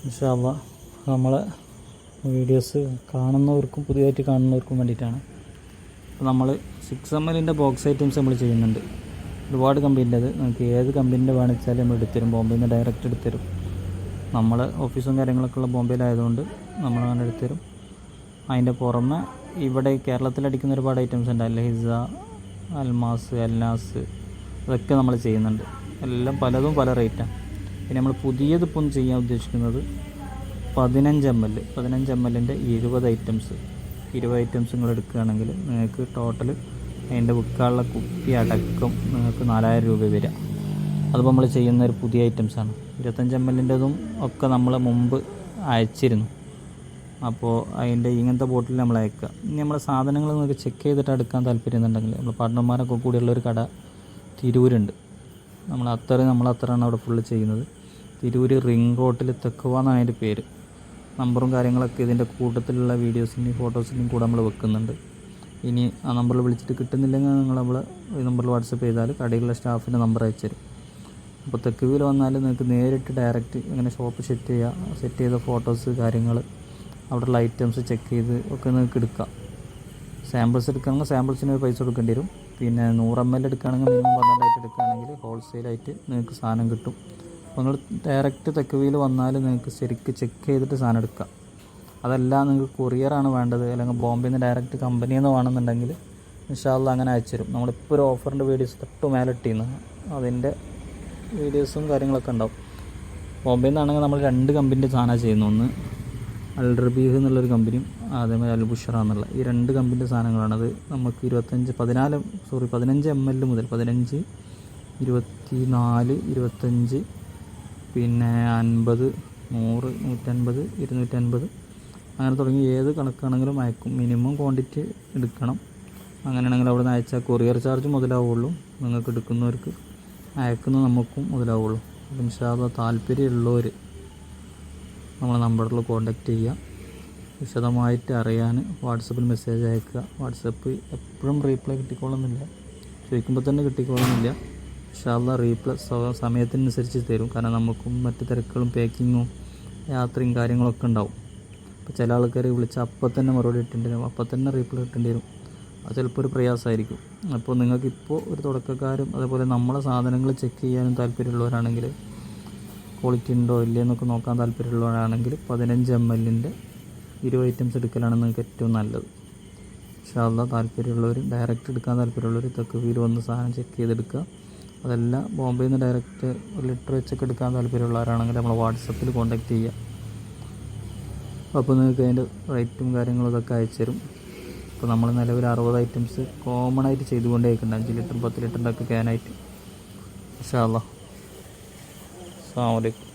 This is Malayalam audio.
ഇൻഷാ അല്ലാഹ് നമ്മളെ വീഡിയോസ് കാണുന്നവർക്കും പുതിയതായിട്ട് കാണുന്നവർക്കും വേണ്ടിയിട്ടാണ്. അപ്പോൾ നമ്മൾ 6ml ബോക്സ് ഐറ്റംസ് നമ്മൾ ചെയ്യുന്നുണ്ട്. ഒരുപാട് കമ്പനീൻ്റെ അത് നമുക്ക് ഏത് കമ്പനീൻ്റെ വേണമെച്ചാൽ നമ്മൾ എടുത്തരും. ബോംബെയിൽ നിന്ന് ഡയറക്റ്റ് എടുത്തരും. നമ്മൾ ഓഫീസും കാര്യങ്ങളൊക്കെ ഉള്ള ബോംബെയിലായതുകൊണ്ട് നമ്മളങ്ങനെ എടുത്തരും. അതിൻ്റെ പുറമെ ഇവിടെ കേരളത്തിലടിക്കുന്ന ഒരുപാട് ഐറ്റംസ് ഉണ്ട്. അൽഹിസ, അൽമാസ്, അൽനാസ്, അതൊക്കെ നമ്മൾ ചെയ്യുന്നുണ്ട്. എല്ലാം പലതും പല റേറ്റാണ്. പിന്നെ നമ്മൾ പുതിയതിപ്പം ചെയ്യാൻ ഉദ്ദേശിക്കുന്നത് 15ml 20 ഐറ്റംസ് 20 ഐറ്റംസ് നിങ്ങൾ എടുക്കുകയാണെങ്കിൽ നിങ്ങൾക്ക് ടോട്ടൽ അതിൻ്റെ വിൽക്കാനുള്ള കുപ്പി അടക്കം നിങ്ങൾക്ക് 4000 രൂപ വരിക. അതിപ്പോൾ നമ്മൾ ചെയ്യുന്ന ഒരു പുതിയ ഐറ്റംസാണ്. 25mlൻ്റെതും ഒക്കെ നമ്മൾ മുമ്പ് അയച്ചിരുന്നു. അപ്പോൾ അതിൻ്റെ ഇങ്ങനത്തെ ബോട്ടിൽ നമ്മൾ അയക്കുക. ഇനി നമ്മളെ സാധനങ്ങൾ നിങ്ങൾക്ക് ചെക്ക് ചെയ്തിട്ട് എടുക്കാൻ താല്പര്യമുണ്ടെങ്കിൽ നമ്മൾ പാർട്ട്ണർമാരൊക്കെ കൂടിയുള്ളൊരു കട തിരൂരുണ്ട്. നമ്മളത്രയാണ് അവിടെ ഫുള്ള് ചെയ്യുന്നത്. തിരൂര് റിംഗ് റോട്ടിൽ തെക്കുവ എന്നാണ് അതിൻ്റെ പേര്. നമ്പറും കാര്യങ്ങളൊക്കെ ഇതിൻ്റെ കൂട്ടത്തിലുള്ള വീഡിയോസിൻ്റെയും ഫോട്ടോസിൻ്റെയും കൂടെ നമ്മൾ വെക്കുന്നുണ്ട്. ഇനി ആ നമ്പറിൽ വിളിച്ചിട്ട് കിട്ടുന്നില്ലെങ്കിൽ നമ്മൾ ഈ നമ്പറിൽ വാട്സപ്പ് ചെയ്താൽ കടയിലുള്ള സ്റ്റാഫിൻ്റെ നമ്പർ അയച്ചു തരും. അപ്പോൾ തെക്കുവിൽ വന്നാൽ നിങ്ങൾക്ക് നേരിട്ട് ഡയറക്റ്റ് ഇങ്ങനെ ഷോപ്പ് സെറ്റ് ചെയ്ത ഫോട്ടോസ് കാര്യങ്ങൾ അവിടെയുള്ള ഐറ്റംസ് ചെക്ക് ചെയ്ത് ഒക്കെ നിങ്ങൾക്ക് എടുക്കാം. സാമ്പിൾസ് എടുക്കുകയാണെങ്കിൽ സാമ്പിൾസിന് പൈസ കൊടുക്കേണ്ടി വരും. പിന്നെ 100ml എടുക്കുകയാണെങ്കിൽ മിനിമം 12 എടുക്കുകയാണെങ്കിൽ ഹോൾസെയിലായിട്ട് നിങ്ങൾക്ക് സാധനം കിട്ടും. അപ്പോൾ നിങ്ങൾ ഡയറക്റ്റ് തെക്കുവിൽ വന്നാൽ നിങ്ങൾക്ക് ശരിക്ക് ചെക്ക് ചെയ്തിട്ട് സാധനം എടുക്കാം. അതല്ല നിങ്ങൾക്ക് കൊറിയറാണ് വേണ്ടത്, അല്ലെങ്കിൽ ബോംബെയിൽ നിന്ന് ഡയറക്റ്റ് കമ്പനിയിൽ നിന്ന് വേണമെന്നുണ്ടെങ്കിൽ ഇൻഷാ അല്ലാഹ് അങ്ങനെ അയച്ചു തരും. നമ്മളിപ്പോൾ ഒരു ഓഫറിൻ്റെ വീഡിയോസ് തൊട്ട് മേലെ ഇട്ടിരുന്നു, അതിൻ്റെ വീഡിയോസും കാര്യങ്ങളൊക്കെ ഉണ്ടാവും. ബോംബെയിൽ നിന്നാണെങ്കിൽ നമ്മൾ 2 കമ്പനീൻ്റെ സാധനമാണ് ചെയ്യുന്നത്. ഒന്ന് അൽറബീഹ് എന്നുള്ളൊരു കമ്പനിയും അതേമാതിരി അൽബുഷറ എന്നുള്ള ഈ 2 കമ്പനീൻ്റെ സാധനങ്ങളാണത്. നമുക്ക് 15ml മുതൽ 15, 24, 25, പിന്നെ 50, 100, 150, 250 അങ്ങനെ തുടങ്ങി ഏത് കണക്കാണെങ്കിലും അയക്കും. മിനിമം ക്വാണ്ടിറ്റി എടുക്കണം. അങ്ങനെയാണെങ്കിൽ അവിടെ നിന്ന് അയച്ചാൽ കൊറിയർ ചാർജ് മുതലാവുള്ളൂ. നിങ്ങൾക്ക് എടുക്കുന്നവർക്ക് അയക്കുന്ന നമുക്കും മുതലാവുള്ളൂ. അപ്പോൾ ഇൻഷാ അല്ലാഹ് താല്പര്യമുള്ളവർ നമ്മളെ നമ്പറിൽ കോൺടാക്റ്റ് ചെയ്യുക. വിശദമായിട്ട് അറിയാൻ വാട്സപ്പിൽ മെസ്സേജ് അയക്കുക. വാട്സപ്പ് എപ്പോഴും റീപ്ലൈ കിട്ടിക്കോളുന്നില്ല, ചോദിക്കുമ്പോൾ തന്നെ കിട്ടിക്കോളുന്നില്ല. ഇൻഷാ അല്ലാഹ് റീപ്ലൈ സമയത്തിനനുസരിച്ച് തരും. കാരണം നമുക്കും മറ്റ് തിരക്കുകളും പാക്കിങ്ങും യാത്രയും കാര്യങ്ങളൊക്കെ ഉണ്ടാവും. അപ്പോൾ ചില ആൾക്കാർ വിളിച്ച് അപ്പം തന്നെ മറുപടി ഇട്ടേണ്ടി വരും, അപ്പം തന്നെ റീപ്ലൈ ഇട്ടേണ്ടി വരും. അത് ചിലപ്പോൾ ഒരു പ്രയാസമായിരിക്കും. അപ്പോൾ നിങ്ങൾക്കിപ്പോൾ ഒരു തുടക്കക്കാരും അതേപോലെ നമ്മളെ സാധനങ്ങൾ ചെക്ക് ചെയ്യാനും താല്പര്യമുള്ളവരാണെങ്കിൽ, ക്വാളിറ്റി ഉണ്ടോ ഇല്ലയെന്നൊക്കെ നോക്കാൻ താല്പര്യമുള്ളവരാണെങ്കിൽ 15ml 20 ഐറ്റംസ് എടുക്കലാണ് നിങ്ങൾക്ക് ഏറ്റവും നല്ലത്. ഇൻഷാ അല്ലാഹ് താല്പര്യമുള്ളവർ ഡയറക്റ്റ് എടുക്കാൻ താല്പര്യമുള്ളവർ തെക്കുവിൽ വന്ന് സാധനം ചെക്ക് ചെയ്തെടുക്കുക. അതല്ല ബോംബെയിൽ നിന്ന് ഡയറക്റ്റ് 1 ലിറ്റർ വെച്ചൊക്കെ എടുക്കാൻ താല്പര്യമുള്ളവരാണെങ്കിൽ നമ്മൾ വാട്സപ്പിൽ കോൺടാക്റ്റ് ചെയ്യുക. അപ്പോൾ നിങ്ങൾക്ക് അതിൻ്റെ റേറ്റും കാര്യങ്ങളും ഇതൊക്കെ അയച്ചു തരും. അപ്പോൾ നമ്മൾ നിലവിൽ 60 ഐറ്റംസ് കോമൺ ആയിട്ട് ചെയ്തുകൊണ്ടേക്കുന്നുണ്ട്, 5 ലിറ്റർ 10 ലിറ്ററിൻ്റെ ഒക്കെ ക്യാനായിട്ട്. ഇൻഷാ അല്ലാഹ്. അസ്സലാമു അലൈക്കും.